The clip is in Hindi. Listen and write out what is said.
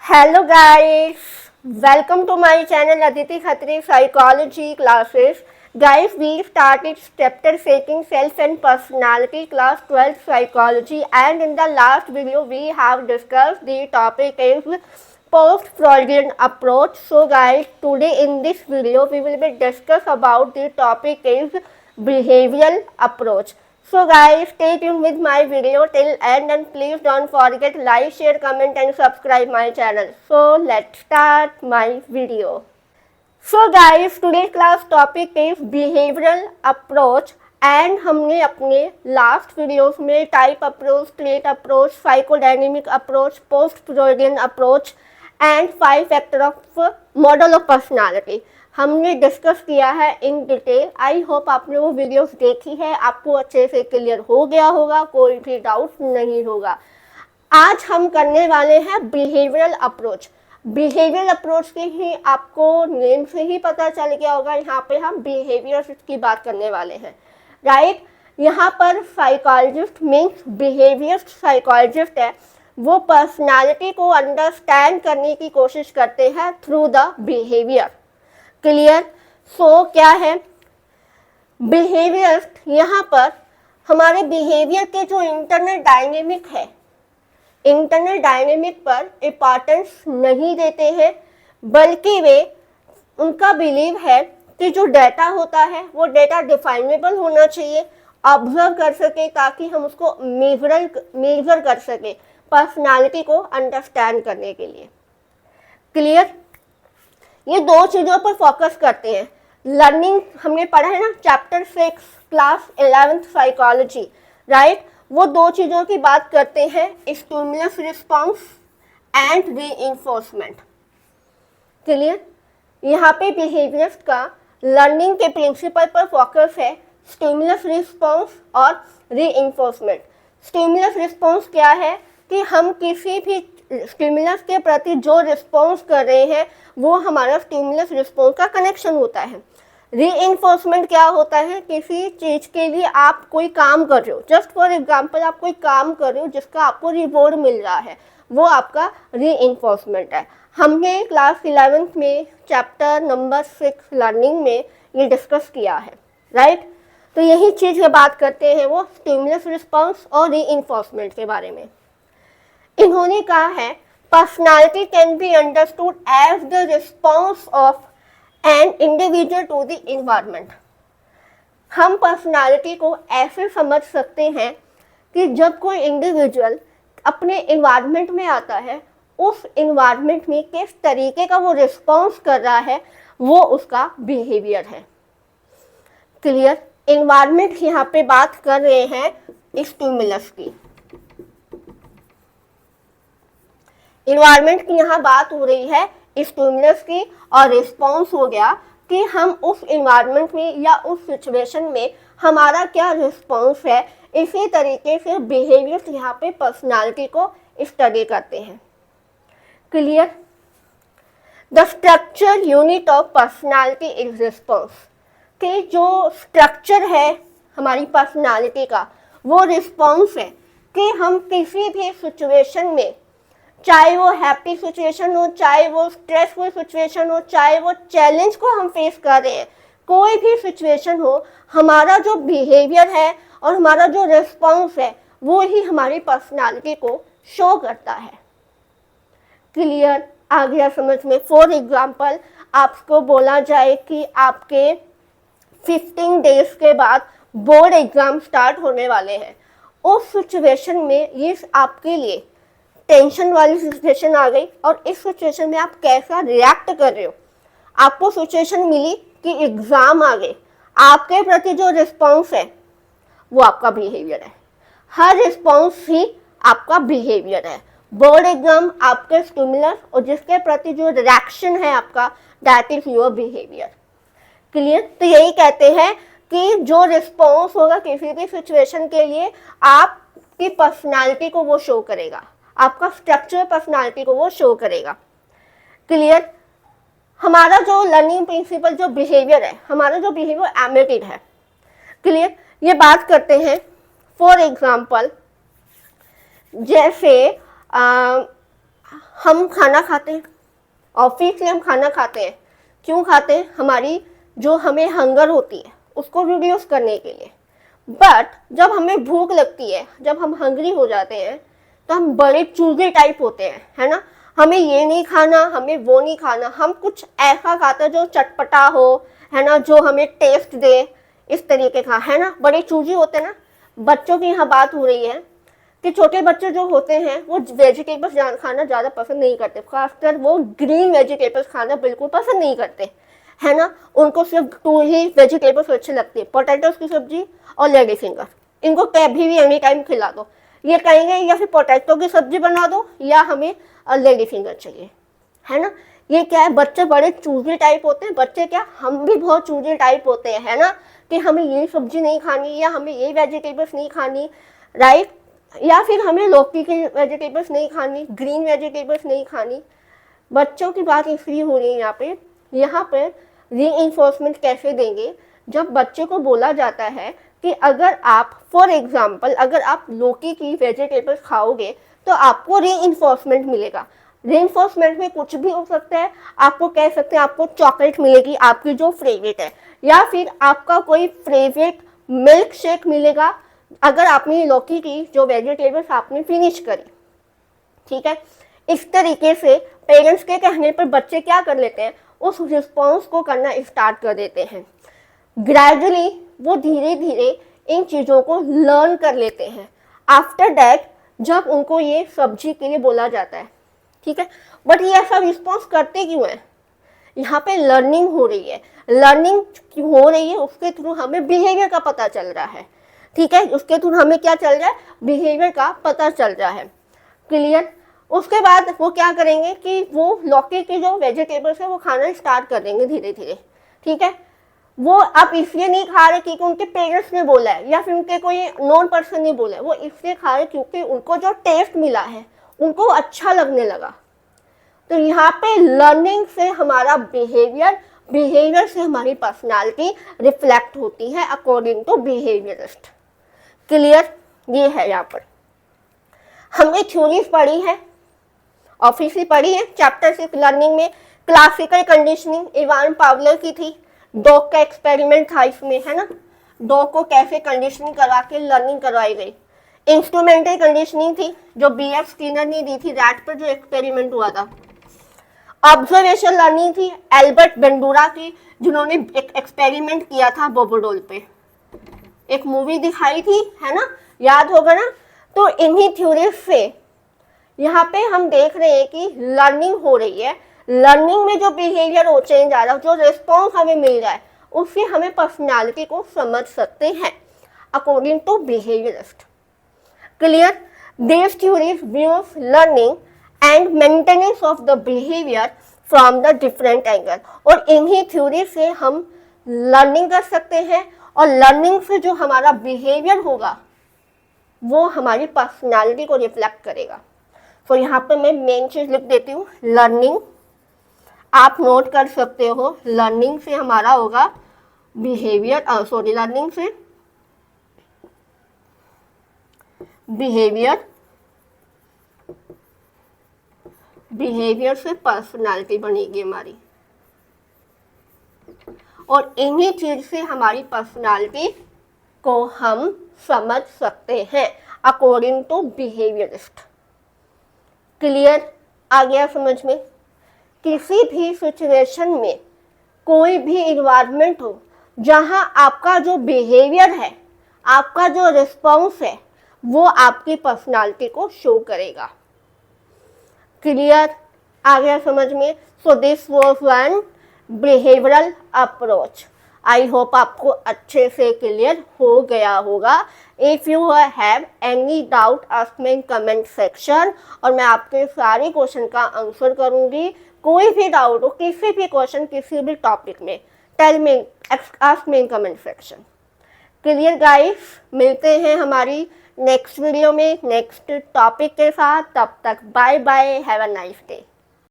Hello guys, welcome to my channel Aditi Khatri Psychology classes. Guys, we started chapter 2 Self and Personality class 12 Psychology, and in the last video we have discussed the topic is post-Freudian approach. So guys, today in this video we will be discuss about the topic is behavioral approach. So guys, stay tuned with my video till end and please don't forget like, share, comment and subscribe my channel. So let's start my video. So guys, today's class topic is behavioral approach and हमने अपने लास्ट वीडियोस में type approach, trait approach, psychodynamic approach, post Freudian approach and 5 factor of model of personality हमने डिस्कस किया है इन डिटेल। आई होप आपने वो वीडियोस देखी है, आपको अच्छे से क्लियर हो गया होगा, कोई भी डाउट नहीं होगा। आज हम करने वाले हैं बिहेवियरल अप्रोच। बिहेवियरल अप्रोच के ही आपको नेम से ही पता चल गया होगा, यहाँ पे हम बिहेवियर की बात करने वाले हैं, राइट। यहाँ पर साइकोलॉजिस्ट मीन्स बिहेवियर साइकोलॉजिस्ट है, वो पर्सनालिटी को अंडरस्टैंड करने की कोशिश करते हैं थ्रू द बिहेवियर। क्लियर। सो क्या है बिहेवियर? यहाँ पर हमारे बिहेवियर के जो इंटरनल डायनेमिक है, इंटरनल डायनेमिक पर इम्पॉर्टेंस नहीं देते हैं, बल्कि वे उनका बिलीव है कि जो डेटा होता है वो डेटा डिफाइनेबल होना चाहिए, ऑब्जर्व कर सके ताकि हम उसको मेजर कर सके पर्सनालिटी को अंडरस्टैंड करने के लिए। क्लियर। ये दो चीज़ों पर फोकस करते हैं। लर्निंग हमने पढ़ा है ना, chapter 6 class 11th psychology, right. वो दो चीज़ों की बात करते हैं, stimulus response and reinforcement. Clear. यहाँ पे बिहेवियर्स का लर्निंग के प्रिंसिपल पर फोकस है, स्टिमुलस रिस्पॉन्स और रीइंफोर्समेंट। स्टिमुलस रिस्पॉन्स क्या है कि हम किसी भी स्टिमुलस के प्रति जो रिस्पॉन्स कर रहे हैं वो हमारा स्टिमुलस रिस्पॉन्स का कनेक्शन होता है। रीइंफोर्समेंट क्या होता है? किसी चीज़ के लिए आप कोई काम कर रहे हो, जस्ट फॉर एग्जांपल आप कोई काम कर रहे हो जिसका आपको रिवॉर्ड मिल रहा है, वो आपका रीइंफोर्समेंट है। हमने क्लास 11th में चैप्टर नंबर 6 लर्निंग में ये डिस्कस किया है, राइट। तो यही चीज़ की बात करते हैं वो स्टिमुलस रिस्पॉन्स और रीइंफोर्समेंट के बारे में। इन्होंने कहा है personality can be understood as the response of an individual to the environment. हम पर्सनालिटी को ऐसे समझ सकते हैं कि जब कोई इंडिविजुअल अपने इन्वायरमेंट में आता है, उस इन्वायरमेंट में किस तरीके का वो रिस्पॉन्स कर रहा है वो उसका बिहेवियर है। क्लियर। इन्वायरमेंट यहाँ पे बात कर रहे हैं स्टिमुलस की, इन्वायरमेंट की यहाँ बात हो रही है स्टिमुलस की, और रिस्पॉन्स हो गया कि हम उस इन्वायरमेंट में या उस सिचुएशन में हमारा क्या रिस्पॉन्स है। इसी तरीके से बिहेवियर्स यहाँ पे पर्सनालिटी को स्टडी करते हैं। Clear. The structure unit of personality is response, कि जो स्ट्रक्चर है हमारी पर्सनालिटी का वो रिस्पॉन्स है कि हम किसी भी सिचुएशन में, चाहे वो हैप्पी सिचुएशन हो, चाहे वो स्ट्रेसफुल सिचुएशन हो, चाहे वो चैलेंज को हम फेस कर रहे हैं, कोई भी सिचुएशन हो, हमारा जो बिहेवियर है और हमारा जो रिस्पॉन्स है वो ही हमारी पर्सनालिटी को शो करता है। क्लियर। आ गया समझ में? फॉर एग्जाम्पल आपको बोला जाए कि आपके 15 डेज के बाद बोर्ड एग्जाम स्टार्ट होने वाले हैं, उस सिचुएशन में ये आपके लिए टेंशन वाली सिचुएशन आ गई और इस सिचुएशन में आप कैसा रिएक्ट कर रहे हो। आपको सिचुएशन मिली कि एग्जाम आ गए, आपके प्रति जो रिस्पॉन्स है वो आपका बिहेवियर है। हर रिस्पॉन्स ही आपका बिहेवियर है। बोर्ड एग्जाम आपके स्टिमुलस और जिसके प्रति जो रिएक्शन है आपका, that is your behaviour. Clear. तो यही कहते हैं कि जो रिस्पॉन्स होगा किसी भी सिचुएशन के लिए, आपकी पर्सनालिटी को वो शो करेगा, आपका स्ट्रक्चर पर्सनालिटी को वो शो करेगा। क्लियर। हमारा जो लर्निंग प्रिंसिपल जो बिहेवियर है, हमारा जो बिहेवियर एमिटेड है। क्लियर। ये बात करते हैं फॉर एग्जाम्पल जैसे हम खाना खाते हैं, ऑब्वियसली हम खाना खाते हैं, क्यों खाते हैं? हमारी जो हमें हंगर होती है उसको रिड्यूस करने के लिए। बट जब हमें भूख लगती है, जब हम हंग्री हो जाते हैं, तो हम बड़े चूजे टाइप होते हैं, है ना। हमें ये नहीं खाना, हमें वो नहीं खाना, हम कुछ ऐसा खाते हैं जो चटपटा हो, है ना, जो हमें टेस्ट दे, इस तरीके का, है ना। बड़े चूजे होते हैं ना। बच्चों की यहाँ बात हो रही है कि छोटे बच्चे जो होते हैं वो वेजिटेबल्स खाना ज़्यादा पसंद नहीं करते, खासकर वो ग्रीन वेजिटेबल्स खाना बिल्कुल पसंद नहीं करते, है ना। उनको सिर्फ 2 ही वेजिटेबल्स अच्छे लगते हैं, पोटैटोस की सब्जी और लेडी फिंगर। इनको कभी भी एनी टाइम खिला दो, ये कहेंगे या फिर पोटैटो की सब्जी बना दो या हमें लेडी फिंगर चाहिए, है ना। ये क्या है, बच्चे बड़े चूजे टाइप होते हैं। बच्चे क्या, हम भी बहुत चूजे टाइप होते हैं, है ना, कि हमें ये सब्जी नहीं खानी या हमें ये वेजिटेबल्स नहीं खानी, राइट, या फिर हमें लौकी की वेजिटेबल्स नहीं खानी, ग्रीन वेजिटेबल्स नहीं खानी। बच्चों की बात इसलिए हो रही है यहाँ पे रीइंफोर्समेंट कैसे देंगे? जब बच्चे को बोला जाता है कि अगर आप फॉर एग्जांपल अगर आप लौकी की वेजिटेबल्स खाओगे तो आपको रीइंफोर्समेंट मिलेगा। रीइंफोर्समेंट में कुछ भी हो सकता है, आपको कह सकते हैं आपको चॉकलेट मिलेगी आपकी जो फेवरेट है, या फिर आपका कोई फेवरेट मिल्क शेक मिलेगा अगर आपने लौकी की जो वेजिटेबल्स आपने फिनिश करी, ठीक है। इस तरीके से पेरेंट्स के कहने पर बच्चे क्या कर लेते हैं, उस रिस्पॉन्स को करना स्टार्ट कर देते हैं। ग्रेजुअली वो धीरे धीरे इन चीज़ों को लर्न कर लेते हैं। आफ्टर दैट जब उनको ये सब्जी के लिए बोला जाता है, ठीक है, बट ये ऐसा रिस्पॉन्स करते क्यों है? यहाँ पे लर्निंग हो रही है। लर्निंग हो रही है, उसके थ्रू हमें बिहेवियर का पता चल रहा है, ठीक है। उसके थ्रू हमें क्या चल रहा है, बिहेवियर का पता चल रहा है। क्लियर? उसके बाद वो क्या करेंगे कि वो लौकी की जो वेजिटेबल्स है वो खाना स्टार्ट कर देंगे धीरे धीरे, ठीक है। वो अब इसलिए नहीं खा रहे क्योंकि उनके पेरेंट्स ने बोला है या फिर उनके कोई नॉन पर्सन ने बोला है, वो इसलिए खा रहे क्योंकि उनको जो टेस्ट मिला है उनको अच्छा लगने लगा। तो यहाँ पे लर्निंग से हमारा बिहेवियर से हमारी पर्सनालिटी रिफ्लेक्ट होती है अकॉर्डिंग टू बिहेवियरिस्ट। क्लियर? ये है यहाँ पर हमने थ्योरीज पढ़ी है, ऑफिशियली पढ़ी है। चैप्टर 6 लर्निंग में क्लासिकल कंडीशनिंग इवान पावलर की थी, डॉग का एक्सपेरिमेंट था इसमें, है ना। डॉग को कैसे कंडीशनिंग करा के लर्निंग करवाई गई। इंस्ट्रूमेंटल कंडीशनिंग थी जो BF स्किनर ने दी थी, रैट पर जो एक्सपेरिमेंट हुआ था। ऑब्जर्वेशन लर्निंग थी एल्बर्ट बेंडूरा की, जिन्होंने एक एक्सपेरिमेंट किया था बोबोडोल पे, एक मूवी दिखाई थी, है ना, याद होगा ना। तो इन्हीं थ्योरीज से यहाँ पे हम देख रहे हैं कि लर्निंग हो रही है। लर्निंग में जो बिहेवियर हो चेंज आ रहा है, जो रिस्पॉन्स हमें मिल रहा है, उससे हमें पर्सनालिटी को समझ सकते हैं according to behaviourist. Clear? These theories views learning and maintenance of the behavior from the different angle। और इन्हीं थ्योरी से हम लर्निंग कर सकते हैं और लर्निंग से जो हमारा बिहेवियर होगा वो हमारी पर्सनालिटी को रिफ्लेक्ट करेगा। तो यहाँ पे मैं मेन चीज लिख देती हूँ, लर्निंग। आप नोट कर सकते हो, लर्निंग से हमारा होगा बिहेवियर, लर्निंग से बिहेवियर से पर्सनालिटी बनेगी हमारी, और इन्हीं चीज से हमारी पर्सनालिटी को हम समझ सकते हैं अकॉर्डिंग टू बिहेवियरिस्ट। क्लियर? आ गया समझ में? किसी भी सिचुएशन में, कोई भी इन्वायरमेंट हो, जहां आपका जो बिहेवियर है, आपका जो रिस्पॉन्स है, वो आपकी पर्सनालिटी को शो करेगा। क्लियर? आ गया समझ में? So this was one behavioural approach. I hope आपको अच्छे से क्लियर हो गया होगा। If you have any doubt ask me in comment section, और मैं आपके सारे क्वेश्चन का आंसर करूंगी। कोई भी डाउट हो किसी भी क्वेश्चन किसी भी टॉपिक में, tell me, ask me in comment section. Clear guys? मिलते हैं हमारी नेक्स्ट वीडियो में नेक्स्ट टॉपिक के साथ। तब तक bye bye, have a nice day.